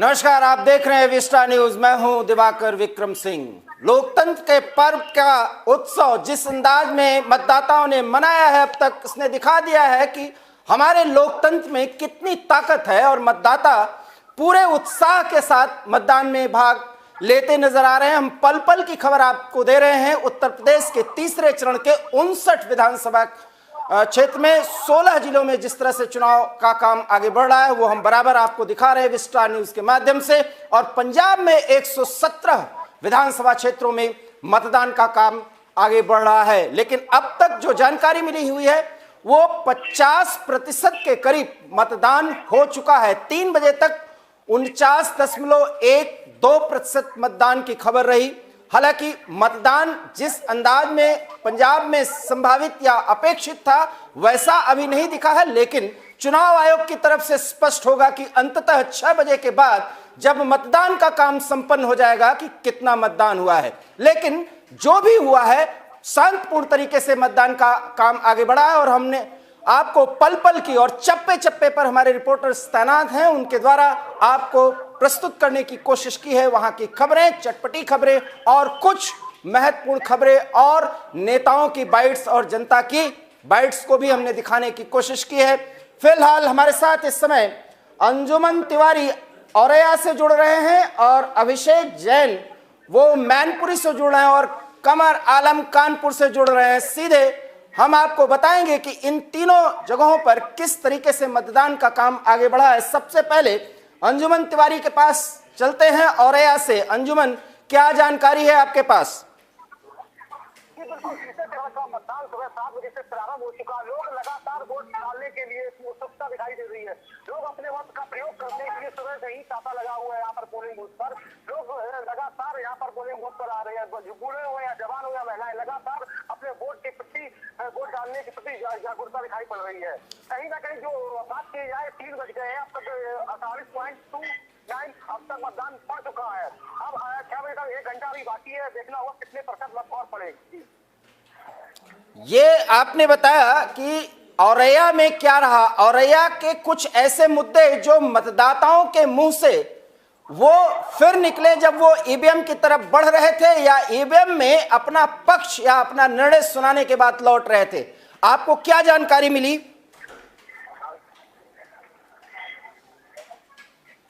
नमस्कार, आप देख रहे हैं विस्टा न्यूज। मैं हूं दिवाकर विक्रम सिंह। लोकतंत्र के पर्व का उत्सव जिस अंदाज में मतदाताओं ने मनाया है, अब तक इसने दिखा दिया है कि हमारे लोकतंत्र में कितनी ताकत है और मतदाता पूरे उत्साह के साथ मतदान में भाग लेते नजर आ रहे हैं। हम पल पल की खबर आपको दे रहे हैं। उत्तर प्रदेश के तीसरे चरण के 59 विधानसभा क्षेत्र में 16 जिलों में जिस तरह से चुनाव का काम आगे बढ़ रहा है, वो हम बराबर आपको दिखा रहे हैं विस्टा न्यूज के माध्यम से। और पंजाब में 117 विधानसभा क्षेत्रों में मतदान का काम आगे बढ़ रहा है। लेकिन अब तक जो जानकारी मिली हुई है वो 50% के करीब मतदान हो चुका है। 3 बजे तक 49.12% मतदान की खबर रही। हालांकि मतदान जिस अंदाज में पंजाब में संभावित या अपेक्षित था वैसा अभी नहीं दिखा है, लेकिन चुनाव आयोग की तरफ से स्पष्ट होगा कि अंततः 6 बजे के बाद जब मतदान का काम संपन्न हो जाएगा कि कितना मतदान हुआ है। लेकिन जो भी हुआ है शांतिपूर्ण तरीके से मतदान का काम आगे बढ़ा है और हमने आपको पल पल की और चप्पे चप्पे पर हमारे रिपोर्टर्स तैनात हैं, उनके द्वारा आपको प्रस्तुत करने की कोशिश की है। वहां की खबरें, चटपटी खबरें और कुछ महत्वपूर्ण खबरें और नेताओं की बाइट्स और जनता की बाइट्स को भी हमने दिखाने की कोशिश की है। फिलहाल हमारे साथ इस समय अंजुमन तिवारी औरैया से जुड़ रहे हैं और अभिषेक जैन वो मैनपुरी से जुड़ रहे हैं और कमर आलम कानपुर से जुड़ रहे हैं। सीधे हम आपको बताएंगे कि इन तीनों जगहों पर किस तरीके से मतदान का काम आगे बढ़ा है। सबसे पहले अंजुमन तिवारी के पास चलते हैं औरैया से। अंजुमन, क्या जानकारी है आपके पास? मतदान सुबह 7 बजे से प्रारंभ हो चुका। लोग लगातार वोट डालने के लिए उत्सुकता दिखाई दे रही है। लोग अपने वोट का प्रयोग करने के लिए सुबह से ही तांता लगा हुआ है। यहाँ पर पोलिंग बूथ पर लोग लगातार यहाँ पर पोलिंग बूथ पर आ रहे हैं। बूढ़े हो या जवान हो या महिलाएं लगातार अपने वोट के प्रति वोट डालने के प्रति जागरूकता दिखाई पड़ रही है। कहीं ना कहीं जो बात की जाए 3 बज गए हैं, अब तक 48.29 अब तक मतदान पड़ चुका है। अब 6 बजे तक 1 घंटा भी बाकी है। देखना होगा कितने प्रतिशत मत और पड़ेगी। ये आपने बताया कि औरैया में क्या रहा। औरैया के कुछ ऐसे मुद्दे जो मतदाताओं के मुंह से वो फिर निकले जब वो ईवीएम की तरफ बढ़ रहे थे या ईवीएम में अपना पक्ष या अपना निर्णय सुनाने के बाद लौट रहे थे। आपको क्या जानकारी मिली?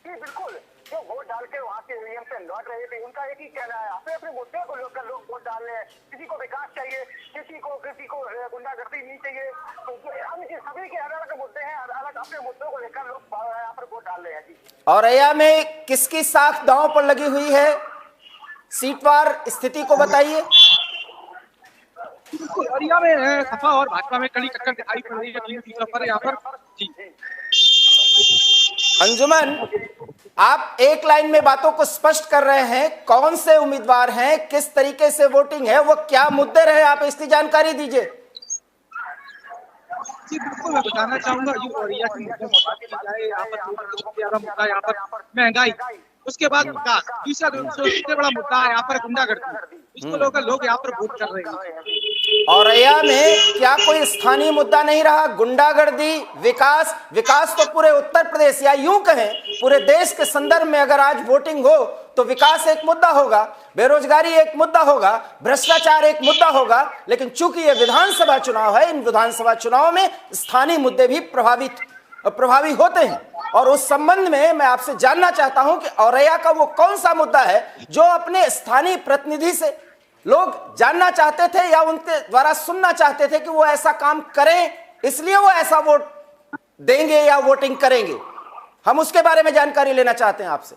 बिल्कुल, जो वोट डाल के वहाँ के ईवीएम से लौट रहे थे उनका एक ही कहना है, अपने अपने मुद्दे को लेकर लोग वोट डाल रहे हैं। किसी को विकास चाहिए, किसी को गुंडागर्दी नहीं चाहिए। तो सभी के अलग अलग मुद्दे हैं, अलग अपने मुद्दों को लेकर लोग यहाँ पर वोट डाल रहे हैं। जी, औरैया में किसकी साख दांव पर लगी हुई है? सीटवार स्थिति को बताइए। औरैया में सपा और भाजपा में कड़ी टक्कर दिखाई पड़ रही है 3 सीटों पर यहाँ पर। जी अंजुमन, आप एक लाइन में बातों को स्पष्ट कर रहे हैं। कौन से उम्मीदवार हैं, किस तरीके से वोटिंग है, वो क्या मुद्दे रहे, आप इसकी जानकारी दीजिए। जी बिल्कुल, मैं बताना चाहूंगा ये औरैया के मुद्दे पर बात की जाए, यहाँ पर सबसे ज्यादा मुद्दा यहाँ पर महंगाई, उसके बाद विकास, तीसरा सबसे बड़ा मुद्दा है यहाँ पर गुंडागर्दी। इसको लेकर लोग यहाँ पर वोट कर रहे हैं। औरैया में क्या कोई स्थानीय मुद्दा नहीं रहा? गुंडागर्दी, विकास तो पूरे उत्तर प्रदेश या यूं कहें पूरे देश के संदर्भ में अगर आज वोटिंग हो तो विकास एक मुद्दा होगा, बेरोजगारी एक मुद्दा होगा, भ्रष्टाचार एक मुद्दा होगा। लेकिन चूंकि ये विधानसभा चुनाव है, इन विधानसभा चुनाव में स्थानीय मुद्दे भी प्रभावी होते हैं। और उस संबंध में मैं आपसे जानना चाहता हूं कि औरैया का वो कौन सा मुद्दा है जो अपने स्थानीय प्रतिनिधि से लोग जानना चाहते थे या उनके द्वारा सुनना चाहते थे कि वो ऐसा काम करें, इसलिए वो ऐसा वोट देंगे या वोटिंग करेंगे। हम उसके बारे में जानकारी लेना चाहते हैं आपसे।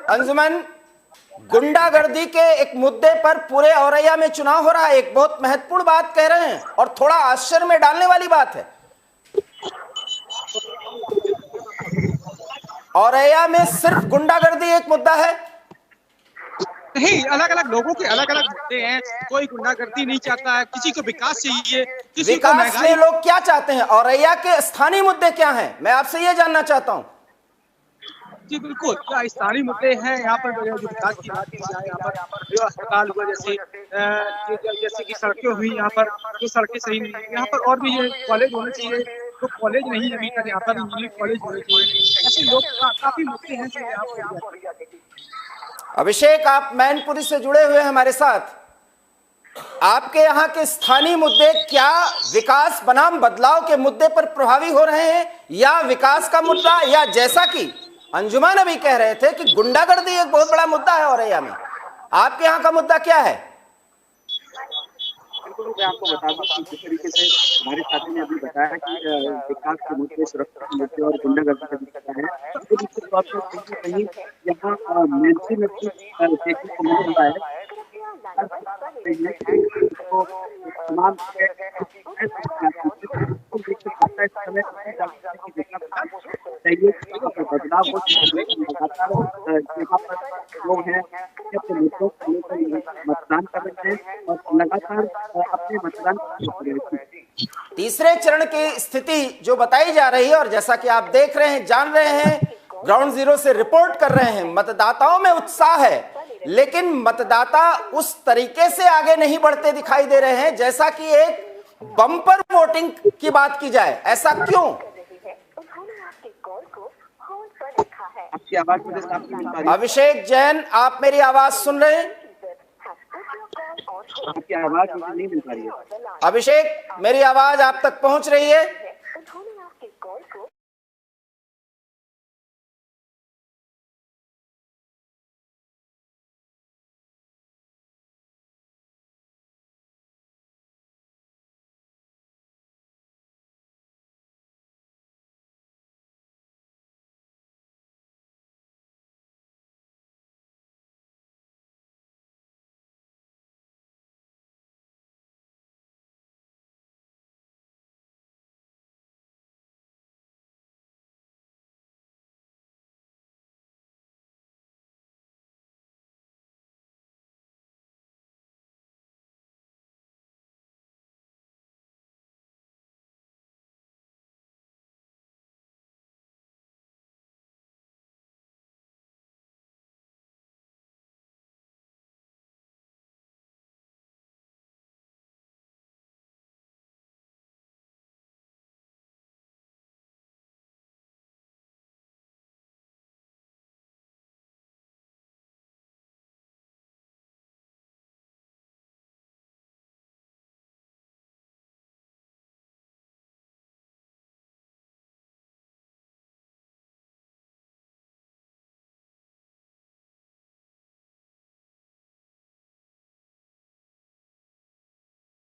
अंजुमन, गुंडागर्दी के एक मुद्दे पर पूरे औरैया में चुनाव हो रहा है, एक बहुत महत्वपूर्ण बात कह रहे हैं और थोड़ा आश्चर्य में डालने वाली बात है। औरैया में सिर्फ गुंडागर्दी एक मुद्दा है? नहीं, अलग अलग लोगों के अलग अलग मुद्दे हैं। कोई गुंडागर्दी नहीं चाहता है, किसी को विकास चाहिए, किसी को महंगाई। लोग क्या चाहते हैं? औरैया के स्थानीय मुद्दे क्या हैं, मैं आपसे ये जानना चाहता हूं। जी बिल्कुल, क्या स्थानीय मुद्दे हैं यहाँ पर जो विकास की बात की जाए, यहाँ पर जो अस्पताल हुआ जैसे जैसे कि सड़कें हुई यहाँ पर, जो सड़कें सही नहीं है, यहाँ पर और भी ये कॉलेज होने चाहिए, तो कॉलेज नहीं है अभी तक यहाँ पर, इंजीनियरिंग कॉलेज होने चाहिए। ऐसे लोग काफ़ी मुद्दे हैं जो यहाँ पर। अभिषेक, आप मैनपुरी से जुड़े हुए हैं हमारे साथ। आपके यहाँ के स्थानीय मुद्दे क्या विकास बनाम बदलाव के मुद्दे पर प्रभावी हो रहे हैं, या विकास का मुद्दा, या जैसा कि अंजुमन अभी कह रहे थे कि गुंडागर्दी एक बहुत बड़ा मुद्दा है औरैया में, आपके यहाँ का मुद्दा क्या है? बिल्कुल, मैं आपको बता दूं कि जिस तरीके से हमारे साथी ने अभी बताया कि विकास के मुद्दे, सुरक्षा के मुद्दे और गुंडागर्दी का मुद्दा है, तो निश्चित तौर पर कहीं न कहीं यहाँ मेंटली देखने को मिल रहा है। तो तमाम बदलाव हो लगातार यहाँ पर लोग हैं अपने मुद्दों को लेकर मतदान कर रहे हैं और लगातार अपने मतदान कर रहे हैं। तीसरे चरण की स्थिति जो बताई जा रही है, और जैसा कि आप देख रहे हैं, जान रहे हैं, ग्राउंड जीरो से रिपोर्ट कर रहे हैं, मतदाताओं में उत्साह है, लेकिन मतदाता उस तरीके से आगे नहीं बढ़ते दिखाई दे रहे हैं जैसा कि एक बम्पर वोटिंग की बात की जाए। ऐसा क्यों? आपकी आवाज मुझे साफ नहीं आ रही। अभिषेक जैन, आप मेरी आवाज सुन रहे हैं? आपकी आवाज मुझे नहीं मिल पा रही है। अभिषेक, मेरी आवाज आप तक पहुंच रही है?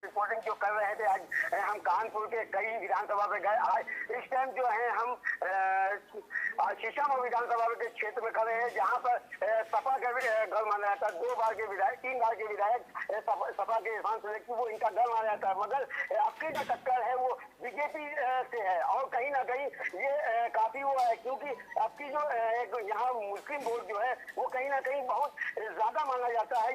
रिपोर्टिंग जो कर रहे थे, आज हम कानपुर के कई विधानसभा में गए। आज इस टाइम जो है हम शीशम विधानसभा के क्षेत्र में खड़े हैं, जहां पर सपा का घर माना जाता है। 2 बार के विधायक, 3 बार के विधायक सपा के इरफान सिद्दीकी, वो इनका घर माना जाता है। मगर आपकी जो टक्कर है वो बीजेपी से है, और कहीं ना कहीं ये काफी वो है, क्योंकि आपकी जो एक यहाँ मुस्लिम वोट जो है वो कहीं ना कहीं बहुत ज्यादा माना जाता है।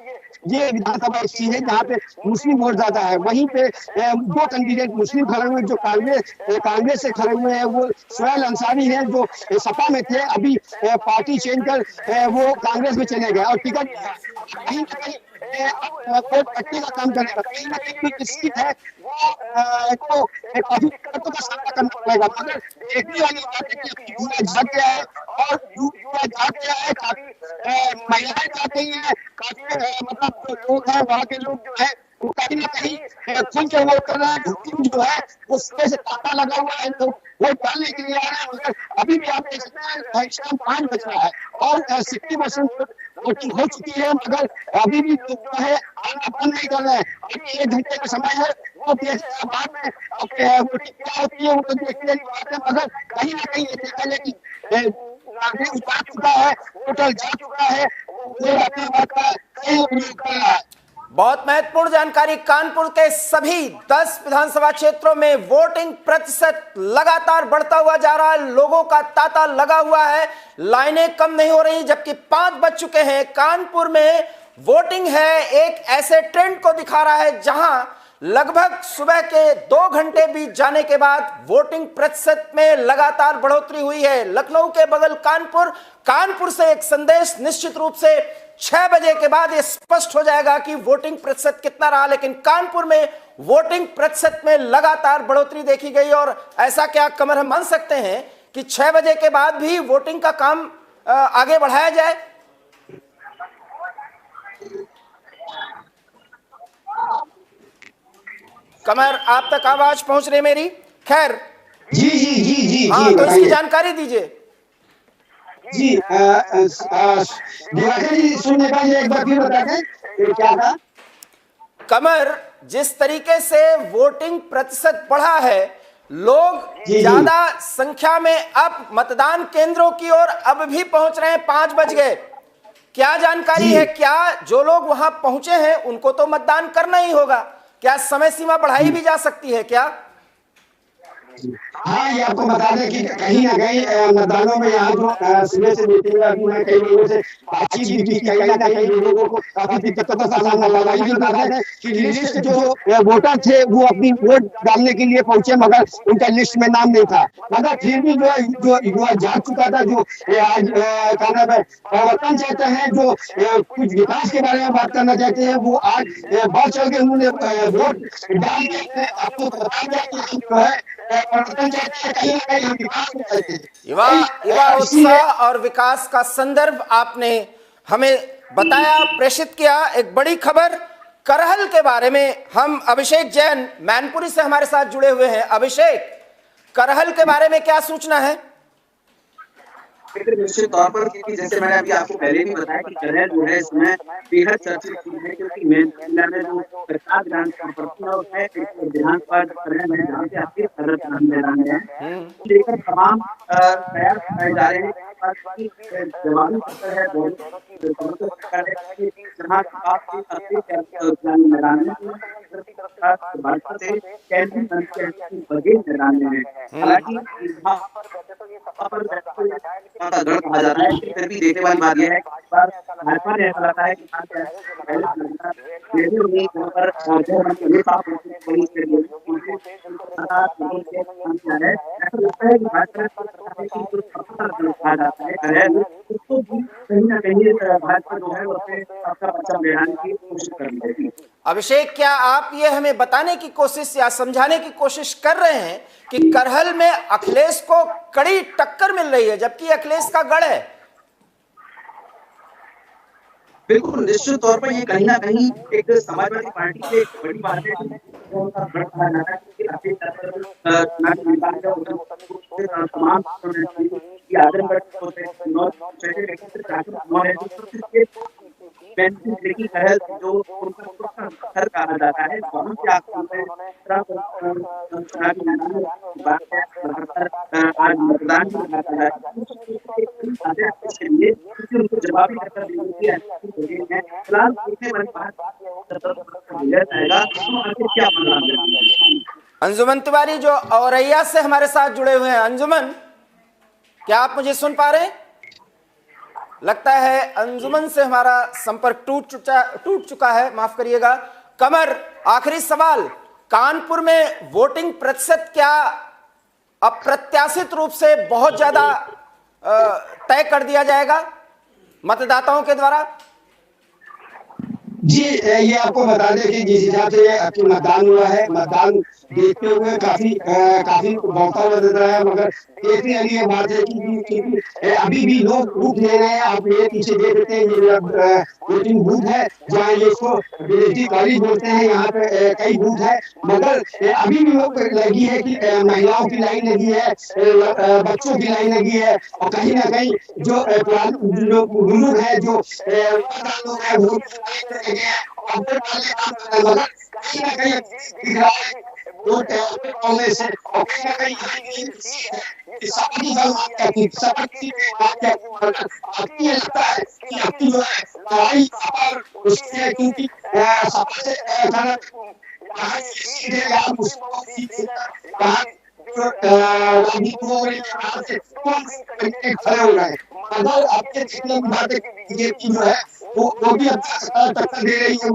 ये विधानसभा ऐसी है जहाँ पे मुस्लिम वोट ज्यादा है। वहीं पे 2 कैंडिडेट मुस्लिम खड़े हुए, जो कांग्रेस से खड़े हुए हैं, वो सुहेल अंसारी हैं, जो सपा में थे, अभी पार्टी चेंज कर वो कांग्रेस में चले गए, और टिकट कहीं ना कहीं वोट पट्टी का काम करेगा। कहीं ना कहीं जो सीट है वो काफी दिक्कतों का सामना करना पड़ेगा। मगर देखने वाली बात है कि युवा जाग गया है, और युवा जाग गया है, काफी महिलाएं जाग गई हैं, काफी मतलब जो लोग हैं वहाँ के लोग जो है वो कहीं ना कहीं खुल के वोट कर रहे हैं। जो है वो सुबह से तांता लगा हुआ है, लोग वोट डालने के लिए आ रहे हैं। मगर अभी भी आप देख सकते हैं शाम 5 बज रहा है और 60% वोटिंग हो चुकी है, मगर अभी भी लोग जो है आना बंद नहीं कर रहे हैं। अभी 1 घंटे का समय है, वो बाद में वोटिंग क्या होती है वो तो देखने वाली बात है। मगर कहीं ना कहीं ये देखा जाए कि नागरिक जा चुका है, वोटर जा चुका है, वो अपने वोट का सही उपयोग कर रहा है। बहुत महत्वपूर्ण जानकारी। कानपुर के सभी 10 विधानसभा क्षेत्रों में वोटिंग प्रतिशत लगातार बढ़ता हुआ जा रहा है, लोगों का तांता लगा हुआ है, लाइनें कम नहीं हो रही, जबकि 5 बज चुके हैं। कानपुर में वोटिंग है एक ऐसे ट्रेंड को दिखा रहा है जहां लगभग सुबह के 2 घंटे बीत जाने के बाद वोटिंग प्रतिशत में लगातार बढ़ोतरी हुई है। लखनऊ के बगल कानपुर से एक संदेश, निश्चित रूप से 6 बजे के बाद यह स्पष्ट हो जाएगा कि वोटिंग प्रतिशत कितना रहा, लेकिन कानपुर में वोटिंग प्रतिशत में लगातार बढ़ोतरी देखी गई। और ऐसा क्या कमर हम मान सकते हैं कि 6 बजे के बाद भी वोटिंग का काम आगे बढ़ाया जाए? कमर, आप तक आवाज पहुंच रही मेरी? खैर, जी जी जी जी हाँ, जी तो इसकी जानकारी दीजिए। जी दिवाकर जी, सुनने का एक बार फिर बता दें क्या था? कमर, जिस तरीके से वोटिंग प्रतिशत बढ़ा है, लोग जी। ज्यादा संख्या में अब मतदान केंद्रों की ओर अब भी पहुंच रहे हैं। 5 बज गए। क्या जानकारी जी। है? क्या जो लोग वहां पहुंचे हैं उनको तो मतदान करना ही होगा? क्या समय सीमा बढ़ाई भी जा सकती है क्या? हाँ, ये आपको बता दें कि कहीं ना कहीं मतदानों में यहाँ जो सुबह से मीटिंग में अभी मैं कई लोगों से बातचीत भी की, कहीं ना कहीं लोगों को काफी दिक्कतों का सामना लगा। ये बता दें कि लिस्ट जो वोटर थे वो अपनी वोट डालने के लिए पहुंचे, मगर उनका लिस्ट में नाम नहीं था। मगर फिर भी जो युवा जाग चुका था, जो आज क्या नाम है, परिवर्तन चाहते हैं, जो कुछ विकास के बारे में बात करना चाहते हैं, वो आज बढ़ चढ़ के उन्होंने वोट डाल के आपको बता दिया कि जो है युवा उत्साह और विकास का संदर्भ आपने हमें बताया, प्रेषित किया। एक बड़ी खबर करहल के बारे में, हम अभिषेक जैन मैनपुरी से हमारे साथ जुड़े हुए हैं। अभिषेक, करहल के बारे में क्या सूचना है? निश्चित तौर पर, क्योंकि जैसे मैंने अभी आपको पहले भी बताया कि करहल जो है इसमें बेहद चर्चित चीज है, क्योंकि मेन जिला में जो सरकार विधानसभा है, विधानसभा करहल है, जहाँ से आपके सदर मैदान है, लेकर तमाम प्रयास कराए जा रहे हैं। जवाबी पत्र है मैदान में, भाजपा से मैदान में है। हालांकि गढ़ कहा जाता है, फिर भी देखने वाली बात यह है कि भाजपा ने ऐसा लगता है कि उसको कहीं ना कहीं भाजपा जो है उससे अपना पर्चा बढ़ाने की कोशिश कर रही है। अभिषेक, क्या आप ये हमें बताने की कोशिश या समझाने की कोशिश कर रहे हैं कि करहल में अखिलेश को कड़ी टक्कर मिल रही है, जबकि अखिलेश का गढ़ है? बिल्कुल, निश्चित तौर पर ये कहीं ना कहीं एक समाजवादी पार्टी की एक बड़ी बात है, तमाम करहल जो घर कहा जाता है, वहाँ से आज मतदान उनको जवाबी क्या। अंजुमन तिवारी जो औरैया से हमारे साथ जुड़े हुए हैं, अंजुमन, क्या आप मुझे सुन पा रहे हैं? लगता है अंजुमन से हमारा संपर्क टूट चुका है, माफ करिएगा। कमर, आखिरी सवाल, कानपुर में वोटिंग प्रतिशत क्या अप्रत्याशित रूप से बहुत ज्यादा तय कर दिया जाएगा मतदाताओं के द्वारा? जी, ये आपको बता दें कि जिस हिसाब से मतदान हुआ है, मतदान देखते हुए काफी बढ़ता नजर रहा है, मगर देखने वाली ये बात है कि अभी भी लोग रुक ले रहे हैं। आप ये पीछे देख सकते हैं, ये वोटिंग बूथ है जहाँ ये इसको बीएसडी कॉलेज बोलते हैं, यहाँ पे कई बूथ है, मगर अभी भी लोग लगी है कि महिलाओं की लाइन लगी है, बच्चों की लाइन लगी है, और कहीं ना कहीं जो बुजुर्ग है, जो लोग है, वो कहीं ना कहीं दिख रहा है कांग्रेस से, और कहीं ना कहीं लगता है कि आपकी जो है लड़ाई उससे, क्योंकि सबसे खड़े हो रहे हैं। अगर आपके जो है वो भी टक्कर दे रही है।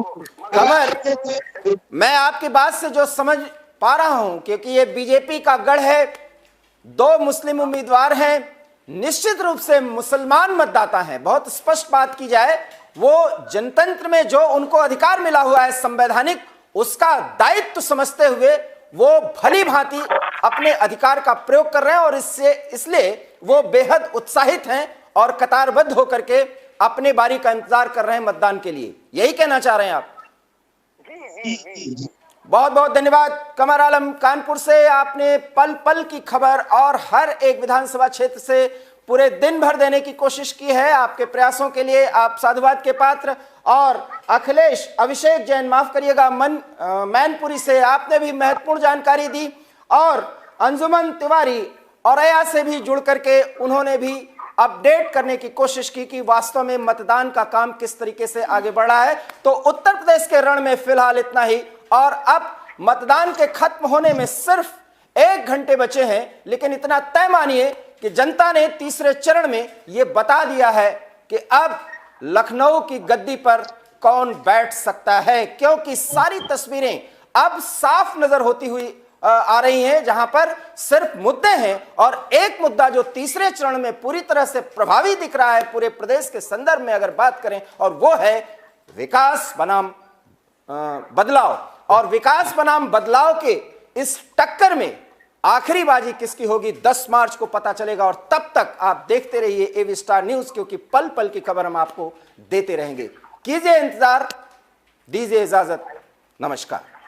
कमर, मैं आपकी बात से जो समझ पा रहा हूं, क्योंकि ये बीजेपी का गढ़ है, 2 मुस्लिम उम्मीदवार हैं, निश्चित रूप से मुसलमान मतदाता हैं। बहुत स्पष्ट बात की जाए, वो जनतंत्र में जो उनको अधिकार मिला हुआ है संवैधानिक, उसका दायित्व समझते हुए वो भली भांति अपने अधिकार का प्रयोग कर रहे हैं और इसलिए वो बेहद उत्साहित हैं और कतारबद्ध होकर के अपने बारी का इंतजार कर रहे हैं मतदान के लिए। यही कहना चाह रहे हैं आप? बहुत बहुत धन्यवाद कमर आलम कानपुर से। आपने पल पल की खबर और हर एक विधानसभा क्षेत्र से पूरे दिन भर देने की कोशिश की है। आपके प्रयासों के लिए आप साधुवाद के पात्र। और अभिषेक जैन, माफ करिएगा, मैनपुरी से आपने भी महत्वपूर्ण जानकारी दी। और अंजुमन तिवारी औरैया से भी जुड़ करके उन्होंने भी अपडेट करने की कोशिश की कि वास्तव में मतदान का काम किस तरीके से आगे बढ़ रहा है। तो उत्तर प्रदेश के रण में फिलहाल इतना ही, और अब मतदान के खत्म होने में सिर्फ 1 घंटे बचे हैं। लेकिन इतना तय मानिए कि जनता ने तीसरे चरण में यह बता दिया है कि अब लखनऊ की गद्दी पर कौन बैठ सकता है, क्योंकि सारी तस्वीरें अब साफ नजर होती हुई आ रही हैं, जहां पर सिर्फ मुद्दे हैं। और एक मुद्दा जो तीसरे चरण में पूरी तरह से प्रभावी दिख रहा है पूरे प्रदेश के संदर्भ में अगर बात करें, और वो है विकास बनाम बदलाव। और विकास बनाम बदलाव के इस टक्कर में आखिरी बाजी किसकी होगी 10 मार्च को पता चलेगा। और तब तक आप देखते रहिए एवी स्टार न्यूज, क्योंकि पल पल की खबर हम आपको देते रहेंगे। कीजिए इंतजार, दीजिए इजाजत, नमस्कार।